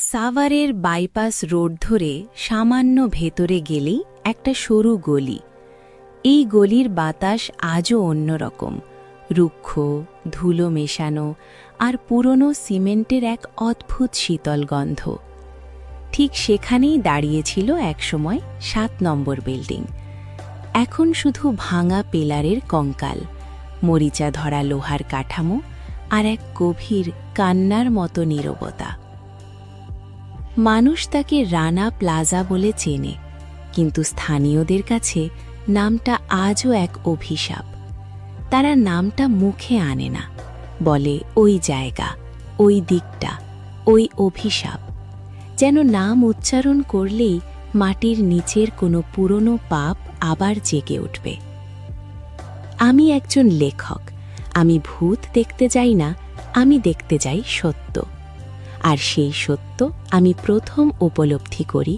সাভারের bypass road ধরে সামান্য ভেতরে গেলেই একটা সরু গলি। এই গলির বাতাস আজও অন্যরকম, রুক্ষ, ধুলো মেশানো আর পুরনো সিমেন্টের এক অদ্ভুত শীতল গন্ধ। ঠিক সেখানেই দাঁড়িয়েছিল একসময় ৭ নম্বর বিল্ডিং। এখন শুধু ভাঙা পিলারের কঙ্কাল, মরিচা ধরা লোহার কাঠামো আর এক গভীর কান্নার মতো নীরবতা। মানুষ তাকে রানা প্লাজা বলে চেনে, কিন্তু স্থানীয়দের কাছে নামটা আজও এক অভিশাপ। তারা নামটা মুখে আনে না, বলে ওই জায়গা, ওই দিকটা, ওই অভিশাপ। যেন নাম উচ্চারণ করলেই মাটির নিচের কোনো পুরনো পাপ আবার জেগে উঠবে। আমি একজন লেখক, আমি ভূত দেখতে যাই না, আমি দেখতে যাই সত্য। আর সেই সত্য আমি প্রথম উপলব্ধি করি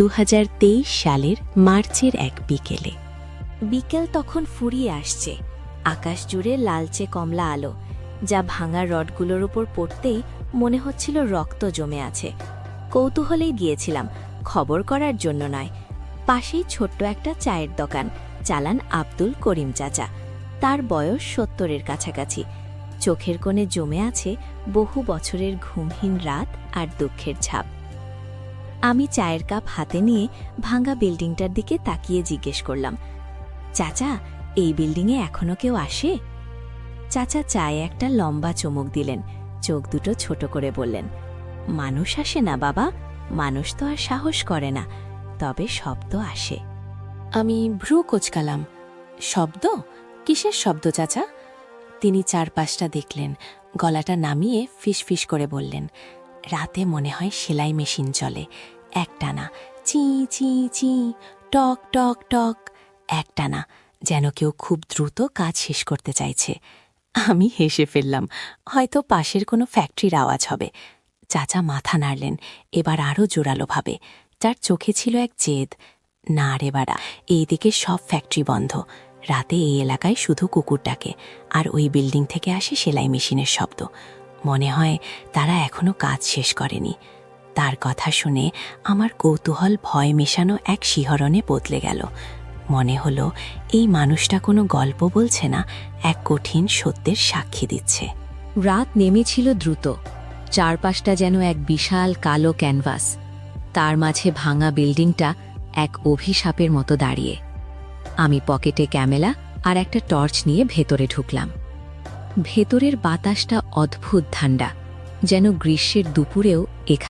২০২৩ সালের মার্চের এক বিকেলে। বিকেল তখন ফুরিয়ে আসছে, আকাশ জুড়ে লালচে কমলা আলো, যা ভাঙা রডগুলোর উপর পড়তেই মনে হচ্ছিল রক্ত জমে আছে। কৌতূহলেই গিয়েছিলাম, খবর করার জন্য নয়। পাশেই ছোট্ট একটা চায়ের দোকান চালান আব্দুল করিম চাচা। তার বয়স ৭০-এর কাছাকাছি। চোখের কোণে জমে আছে বহু বছরের ঘুমহীন রাত আর দুঃখের ছাপ। আমি চায়ের কাপ হাতে নিয়ে ভাঙা বিল্ডিংটার দিকে তাকিয়ে জিজ্ঞেস করলাম, চাচা, এই বিল্ডিংয়ে এখনো কেউ আসে? চাচা চায়ে একটা লম্বা চুমুক দিলেন, চোখ দুটো ছোট করে বললেন, মানুষ আসে না বাবা, মানুষ তো আর সাহস করে না, তবে শব্দ আসে। আমি ভ্রু কোচকালাম। শব্দ? কিসের শব্দ চাচা? তিনি চারপাশটা দেখলেন, গলাটা নামিয়ে ফিসফিস করে বললেন, রাতে মনে হয় সেলাই মেশিন চলে, একটানা চি চি চি, টক টক টক, একটানা, যেন কেউ খুব দ্রুত কাজ শেষ করতে চাইছে। আমি হেসে ফেললাম, হয়তো পাশের কোনো ফ্যাক্টরির আওয়াজ হবে। চাচা মাথা নাড়লেন, এবার আরও জোরালোভাবে। তার চোখে ছিল এক জেদ। না রে বাড়া, এইদিকে সব ফ্যাক্টরি বন্ধ, রাতে এই এলাকায় শুধু কুকুর ডাকে, আর ওই বিল্ডিং থেকে আসে সেলাই মেশিনের শব্দ। মনে হয় তারা এখনো কাজ শেষ করেনি। তার কথা শুনে আমার কৌতূহল ভয় মেশানো এক শিহরণে বদলে গেল। মনে হলো এই মানুষটা কোনো গল্প বলছে না, এক কঠিন সত্যের সাক্ষী দিচ্ছে। রাত নেমেছিল দ্রুত, চারপাশটা যেন এক বিশাল কালো ক্যানভাস, তার মাঝে ভাঙা বিল্ডিংটা এক অভিশাপের মতো দাঁড়িয়ে। আমি পকেটে ক্যামেরা আর একটা টর্চ নিয়ে ভেতরে ঢুকলাম। ভেতরের বাতাসটা অদ্ভুত ঠান্ডা, যেন গ্রীষ্মের দুপুরেও এখানে